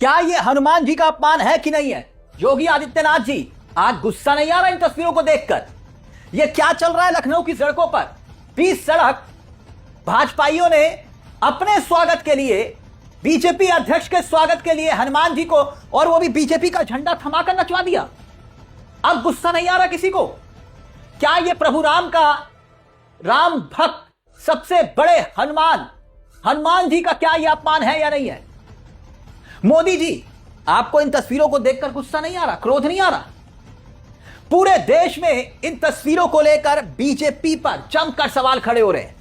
क्या ये हनुमान जी का अपमान है कि नहीं है? योगी आदित्यनाथ जी, आज गुस्सा नहीं आ रहा इन तस्वीरों को देखकर? ये क्या चल रहा है लखनऊ की सड़कों पर? 20 सड़क भाजपाइयों ने अपने स्वागत के लिए, बीजेपी अध्यक्ष के स्वागत के लिए हनुमान जी को, और वो भी बीजेपी का झंडा थमाकर नचवा दिया। अब गुस्सा नहीं आ रहा किसी को? क्या ये प्रभु राम का, राम भक्त सबसे बड़े हनुमान जी का क्या यह अपमान है या नहीं है? मोदी जी, आपको इन तस्वीरों को देखकर गुस्सा नहीं आ रहा, क्रोध नहीं आ रहा? पूरे देश में इन तस्वीरों को लेकर बीजेपी पर जमकर सवाल खड़े हो रहे हैं,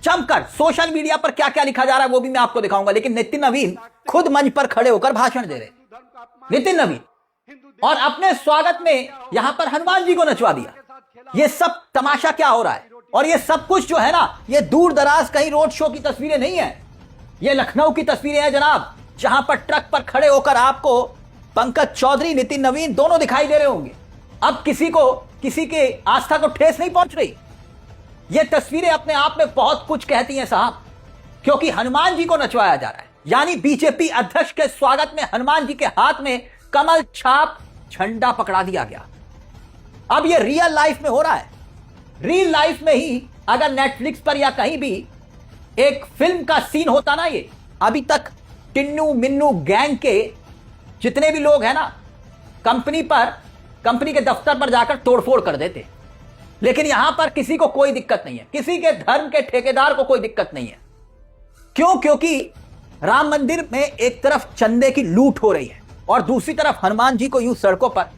जमकर। सोशल मीडिया पर क्या क्या लिखा जा रहा है वो भी मैं आपको दिखाऊंगा, लेकिन नितिन नवीन खुद मंच पर खड़े होकर भाषण दे रहे हैं। नितिन नवीन, और अपने स्वागत में यहां पर हनुमान जी को नचवा दिया। ये सब तमाशा क्या हो रहा है? और ये सब कुछ जो है ना, ये दूर दराज कहीं रोड शो की तस्वीरें नहीं है, ये लखनऊ की तस्वीरें हैं जनाब, जहां पर ट्रक पर खड़े होकर आपको पंकज चौधरी, नितिन नवीन दोनों दिखाई दे रहे होंगे। अब किसी के आस्था को ठेस नहीं पहुंच रही। ये तस्वीरें अपने आप में बहुत कुछ कहती हैं साहब, क्योंकि हनुमान जी को नचवाया जा रहा है। यानी बीजेपी अध्यक्ष के स्वागत में हनुमान जी के हाथ में कमल छाप झंडा पकड़ा दिया गया। अब ये रियल लाइफ में हो रहा है। रियल लाइफ में ही अगर नेटफ्लिक्स पर या कहीं भी एक फिल्म का सीन होता ना, ये अभी तक टिन्नू मिन्नू गैंग के जितने भी लोग हैं ना, कंपनी के दफ्तर पर जाकर तोड़फोड़ कर देते। लेकिन यहां पर किसी को कोई दिक्कत नहीं है, किसी के धर्म के ठेकेदार को कोई दिक्कत नहीं है। क्यों? क्योंकि राम मंदिर में एक तरफ चंदे की लूट हो रही है और दूसरी तरफ हनुमान जी को यूं सड़कों पर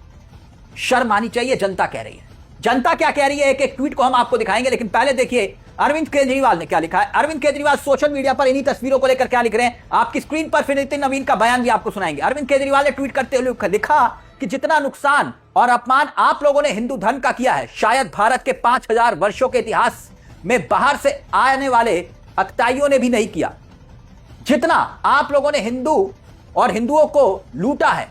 शर्म आनी चाहिए, जनता कह रही है। जनता क्या कह रही है, एक एक ट्वीट को हम आपको दिखाएंगे, लेकिन पहले देखिए अरविंद केजरीवाल ने क्या लिखा है। अरविंद केजरीवाल सोशल मीडिया पर इन्हीं तस्वीरों को लेकर क्या लिख रहे हैं आपकी स्क्रीन पर, फिर नितिन नवीन का बयान भी आपको सुनाएंगे। अरविंद केजरीवाल ने ट्वीट करते हुए लिखा कि जितना नुकसान और अपमान आप लोगों ने हिंदू धर्म का किया है, शायद भारत के 5000 वर्षों के इतिहास में बाहर से आने वाले अक्ताइयों ने भी नहीं किया। जितना आप लोगों ने हिंदू और हिंदुओं को लूटा है,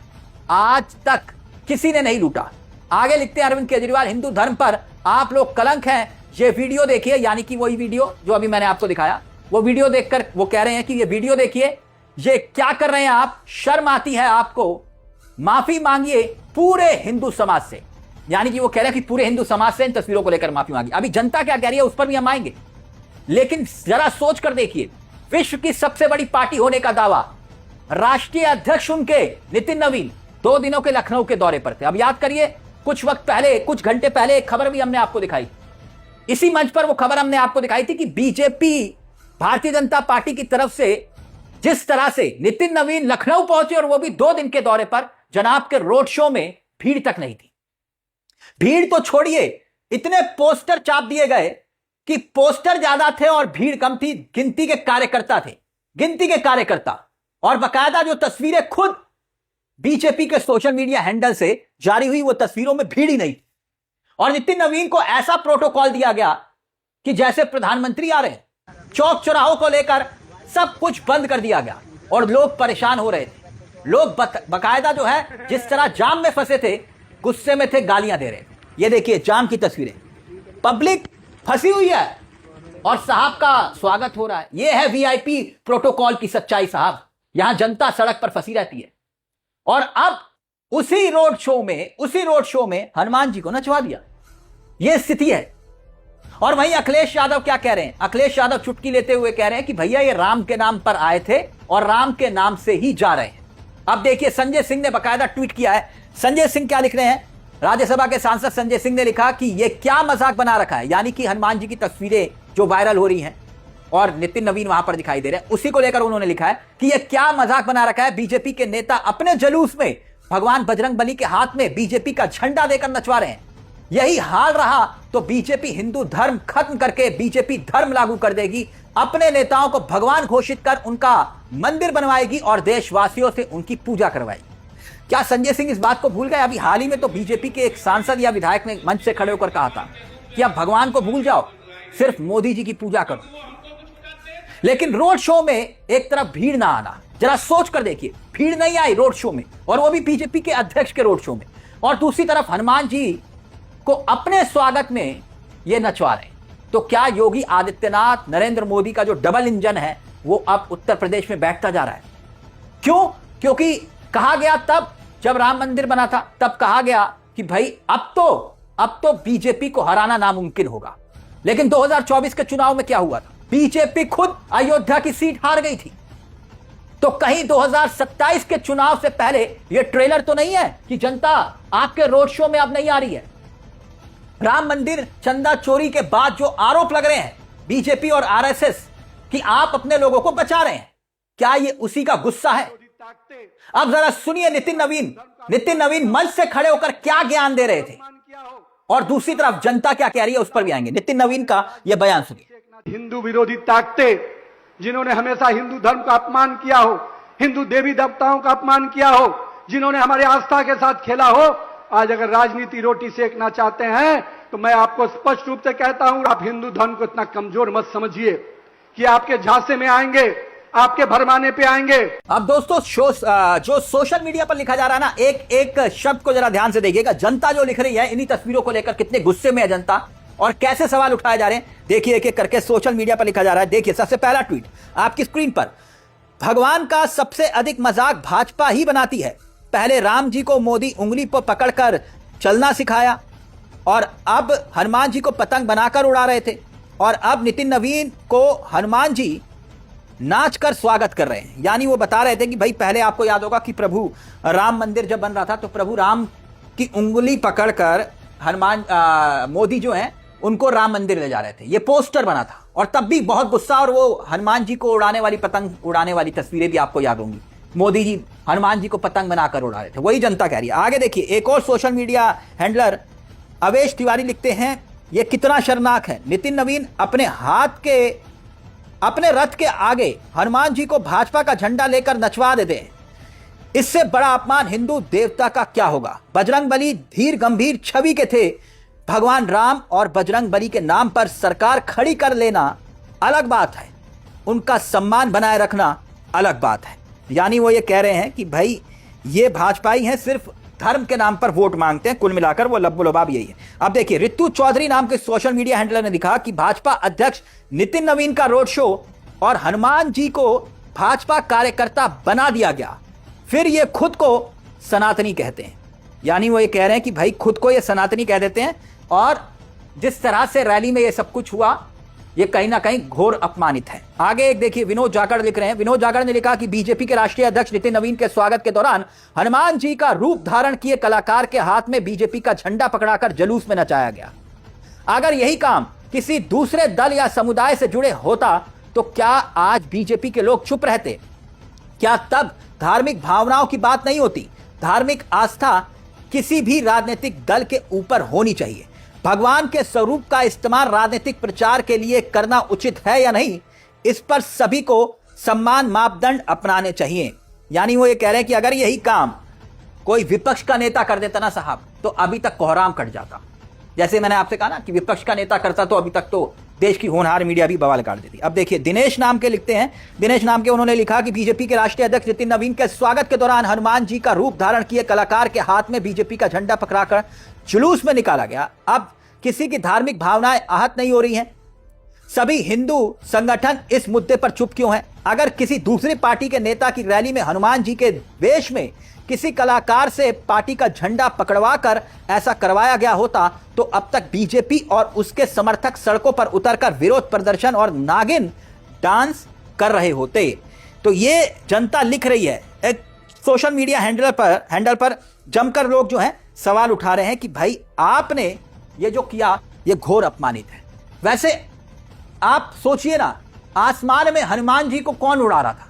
आज तक किसी ने नहीं लूटा। आगे लिखते हैं अरविंद केजरीवाल, हिंदू धर्म पर आप लोग कलंक हैं। ये वीडियो देखिए, यानी कि वही वीडियो जो अभी मैंने आपको दिखाया, वो वीडियो देखकर वो कह रहे हैं कि ये वीडियो देखिए, ये क्या कर रहे हैं आप, शर्म आती है आपको, माफी मांगिए पूरे हिंदू समाज से। यानी कि वो कह रहे हैं कि पूरे हिंदू समाज से इन तस्वीरों को लेकर माफी मांगी। अभी जनता क्या कह रही है उस पर भी हम आएंगे, लेकिन जरा सोच कर देखिए, विश्व की सबसे बड़ी पार्टी होने का दावा, राष्ट्रीय अध्यक्ष उनके नितिन नवीन 2 दिनों के लखनऊ के दौरे पर थे। अब याद करिए, कुछ वक्त पहले, कुछ घंटे पहले एक खबर भी हमने आपको दिखाई, इसी मंच पर वो खबर हमने आपको दिखाई थी कि बीजेपी, भारतीय जनता पार्टी की तरफ से जिस तरह से नितिन नवीन लखनऊ पहुंचे, और वो भी 2 दिन के दौरे पर, जनाब के रोड शो में भीड़ तक नहीं थी। भीड़ तो छोड़िए, इतने पोस्टर चाप दिए गए कि पोस्टर ज्यादा थे और भीड़ कम थी। गिनती के कार्यकर्ता और बकायदा जो तस्वीरें खुद बीजेपी के सोशल मीडिया हैंडल से जारी हुई, वो तस्वीरों में भीड़ ही नहीं थी। और नितिन नवीन को ऐसा प्रोटोकॉल दिया गया कि जैसे प्रधानमंत्री आ रहे हैं। चौक चौराहों को लेकर सब कुछ बंद कर दिया गया और लोग परेशान हो रहे थे। लोग बकायदा जो है, जिस तरह जाम में फंसे थे, गुस्से में थे, गालियां दे रहे थे। ये देखिए जाम की तस्वीरें, पब्लिक फंसी हुई है और साहब का स्वागत हो रहा है। ये है वीआईपी प्रोटोकॉल की सच्चाई साहब। यहां जनता सड़क पर फंसी रहती है, और अब उसी रोड शो में हनुमान जी को नचवा दिया। यह स्थिति है। और वहीं अखिलेश यादव क्या कह रहे हैं? अखिलेश यादव चुटकी लेते हुए कह रहे हैं कि भैया ये राम के नाम पर आए थे और राम के नाम से ही जा रहे हैं। अब देखिए, संजय सिंह ने बकायदा ट्वीट किया है। संजय सिंह क्या लिख रहे हैं? राज्यसभा के सांसद संजय सिंह ने लिखा कि यह क्या मजाक बना रखा है, यानी कि हनुमान जी की तस्वीरें जो वायरल हो रही हैं और नितिन नवीन वहां पर दिखाई दे रहे हैं, उसी को लेकर उन्होंने लिखा है कि यह क्या मजाक बना रखा है। बीजेपी के नेता अपने जुलूस में भगवान बजरंगबली के हाथ में बीजेपी का झंडा देकर नचवा रहे हैं। यही हाल रहा तो बीजेपी हिंदू धर्म खत्म करके बीजेपी धर्म लागू कर देगी, अपने नेताओं को भगवान घोषित कर उनका मंदिर बनवाएगी और देशवासियों से उनकी पूजा करवाएगी। क्या संजय सिंह इस बात को भूल गए? अभी हाल ही में तो बीजेपी के एक सांसद या विधायक ने मंच से खड़े होकर कहा था कि आप भगवान को भूल जाओ, सिर्फ मोदी जी की पूजा करो। लेकिन रोड शो में एक तरफ भीड़ ना आना, जरा सोच कर देखिए, भीड़ नहीं आई रोड शो में, और वो भी बीजेपी के अध्यक्ष के रोड शो में, और दूसरी तरफ हनुमान जी को अपने स्वागत में ये नचवा रहे। तो क्या योगी आदित्यनाथ, नरेंद्र मोदी का जो डबल इंजन है वो अब उत्तर प्रदेश में बैठता जा रहा है? क्यों? क्योंकि कहा गया तब जब राम मंदिर बना था, तब कहा गया कि भाई अब तो बीजेपी को हराना नामुमकिन होगा। लेकिन 2024 के चुनाव में क्या हुआ था? बीजेपी खुद अयोध्या की सीट हार गई थी। तो कहीं 2027 के चुनाव से पहले यह ट्रेलर तो नहीं है कि जनता आपके रोड शो में अब नहीं आ रही है? राम मंदिर चंदा चोरी के बाद जो आरोप लग रहे हैं बीजेपी और आरएसएस कि आप अपने लोगों को बचा रहे हैं, क्या यह उसी का गुस्सा है? अब जरा सुनिए नितिन नवीन मंच से खड़े होकर क्या ज्ञान दे रहे थे, और दूसरी तरफ जनता क्या कह रही है उस पर भी आएंगे। नितिन नवीन का यह बयान सुनिए। हिंदू विरोधी ताकतें, जिन्होंने हमेशा हिंदू धर्म का अपमान किया हो, हिंदू देवी देवताओं का अपमान किया हो, जिन्होंने हमारे आस्था के साथ खेला हो, आज अगर राजनीति रोटी सेकना चाहते हैं तो मैं आपको स्पष्ट रूप से कहता हूं, आप हिंदू धर्म को इतना कमजोर मत समझिए कि आपके झांसे में आएंगे, आपके भरमाने पे आएंगे। अब दोस्तों जो सोशल मीडिया पर लिखा जा रहा है ना, एक एक शब्द को जरा ध्यान से देखिएगा। जनता जो लिख रही है इन्हीं तस्वीरों को लेकर कितने गुस्से में है जनता और कैसे सवाल उठाए जा रहे हैं, देखिए एक एक करके सोशल मीडिया पर लिखा जा रहा है। देखिए सबसे पहला ट्वीट आपकी स्क्रीन पर, भगवान का सबसे अधिक मजाक भाजपा ही बनाती है। पहले राम जी को मोदी उंगली पर पकड़कर चलना सिखाया और अब हनुमान जी को पतंग बनाकर उड़ा रहे थे, और अब नितिन नवीन को हनुमान जी नाच कर स्वागत कर रहे हैं। यानी वो बता रहे थे कि भाई पहले आपको याद होगा कि प्रभु राम मंदिर जब बन रहा था तो प्रभु राम की उंगली पकड़कर मोदी जो हैं उनको राम मंदिर ले जा रहे थे। ये पोस्टर बना था और तब भी बहुत गुस्सा, और वो हनुमान जी को उड़ाने वाली पतंग उड़ाने वाली तस्वीरें भी आपको याद होंगी। मोदी जी हनुमान जी को पतंग बनाकर उड़ा रहे थे, वही जनता कह रही है। आगे देखिए एक और social media handler Avesh Tiwari लिखते हैं, ये कितना शर्मनाक है, नितिन नवीन अपने रथ के आगे हनुमान जी को भाजपा का झंडा लेकर नचवा देते हैं। इससे बड़ा अपमान हिंदू देवता का क्या होगा। बजरंगबली धीर गंभीर छवि के थे, भगवान राम और बजरंगबली के नाम पर सरकार खड़ी कर लेना अलग बात है, उनका सम्मान बनाए रखना अलग बात है। यानी वो ये कह रहे हैं कि भाई ये भाजपाई हैं, सिर्फ धर्म के नाम पर वोट मांगते हैं। कुल मिलाकर वो लब्बो-लबाब यही है। अब देखिए रितु चौधरी नाम के सोशल मीडिया हैंडलर ने लिखा कि भाजपा अध्यक्ष नितिन नवीन का रोड शो और हनुमान जी को भाजपा कार्यकर्ता बना दिया गया, फिर ये खुद को सनातनी कहते हैं। यानी वो ये कह रहे हैं कि भाई खुद को ये सनातनी कह देते हैं, और जिस तरह से रैली में ये सब कुछ हुआ ये कहीं ना कहीं घोर अपमानित है। आगे एक देखिए विनोद जाखड़ लिख रहे हैं। विनोद जाखड़ ने लिखा कि बीजेपी के राष्ट्रीय अध्यक्ष नितिन नवीन के स्वागत के दौरान हनुमान जी का रूप धारण किए कलाकार के हाथ में बीजेपी का झंडा पकड़ाकर जुलूस में नचाया गया। अगर यही काम किसी दूसरे दल या समुदाय से जुड़े होता तो क्या आज बीजेपी के लोग चुप रहते? क्या तब धार्मिक भावनाओं की बात नहीं होती? धार्मिक आस्था किसी भी राजनीतिक दल के ऊपर होनी चाहिए। भगवान के स्वरूप का इस्तेमाल राजनीतिक प्रचार के लिए करना उचित है या नहीं, इस पर सभी को सम्मान मापदंड अपनाने चाहिए। यानी वो ये कह रहे हैं कि अगर यही काम कोई विपक्ष का नेता कर देता ना साहब, तो अभी तक कोहराम कट जाता। जैसे मैंने आपसे कहा ना कि विपक्ष का नेता करता तो अभी तक तो देश की होनहार मीडिया भी बवाल काट देती। अब देखिए दिनेश नाम के लिखते हैं, दिनेश नाम के उन्होंने लिखा कि बीजेपी के राष्ट्रीय अध्यक्ष नितिन नवीन के स्वागत के दौरान हनुमान जी का रूप धारण किए कलाकार के हाथ में बीजेपी का झंडा पकड़ाकर जुलूस में निकाला गया। अब किसी की धार्मिक भावनाएं आहत नहीं हो रही हैं? सभी हिंदू संगठन इस मुद्दे पर चुप क्यों हैं? अगर किसी दूसरी पार्टी के नेता की रैली में हनुमान जी के वेश में किसी कलाकार से पार्टी का झंडा पकड़वा कर ऐसा करवाया गया होता तो अब तक बीजेपी और उसके समर्थक सड़कों पर उतरकर विरोध प्रदर्शन और नागिन डांस कर रहे होते। तो ये जनता लिख रही है। एक सोशल मीडिया हैंडल पर जमकर लोग जो हैं सवाल उठा रहे हैं कि भाई आपने ये जो किया ये घोर अपमानित है। वैसे आप सोचिए ना, आसमान में हनुमान जी को कौन उड़ा रहा था?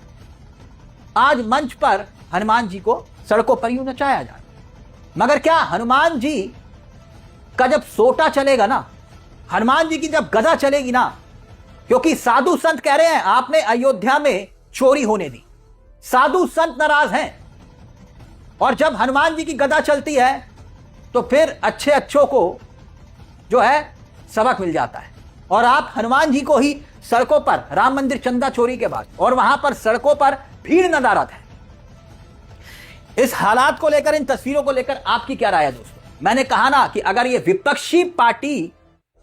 आज मंच पर हनुमान जी को सड़कों पर यूं नचाया जाए। मगर क्या हनुमान जी का जब सोटा चलेगा ना, हनुमान जी की जब गदा चलेगी ना, क्योंकि साधु संत कह रहे हैं आपने अयोध्या में चोरी होने दी, साधु संत नाराज हैं, और जब हनुमान जी की गदा चलती है तो फिर अच्छे अच्छों को जो है सबक मिल जाता है। और आप हनुमान जी को ही सड़कों पर, राम मंदिर चंदा चोरी के बाद, और वहां पर सड़कों पर भीड़ नदारत है। इस हालात को लेकर, इन तस्वीरों को लेकर आपकी क्या राय है दोस्तों? मैंने कहा ना कि अगर यह विपक्षी पार्टी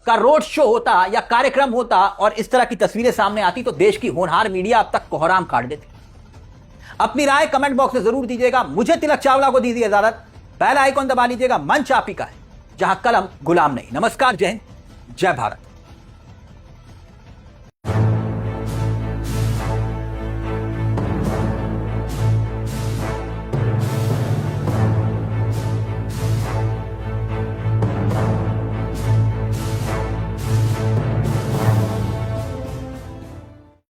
का रोड शो होता या कार्यक्रम होता और इस तरह की तस्वीरें सामने आती तो देश की होनहार मीडिया अब तक कोहराम काट देती। अपनी राय कमेंट बॉक्स में जरूर दीजिएगा। मुझे तिलक चावला को दीजिए इजाजत। बेल आइकॉन दबा लीजिएगा। मंच आप ही का है, जहां कलम गुलाम नहीं। नमस्कार, जय हिंद, जय भारत।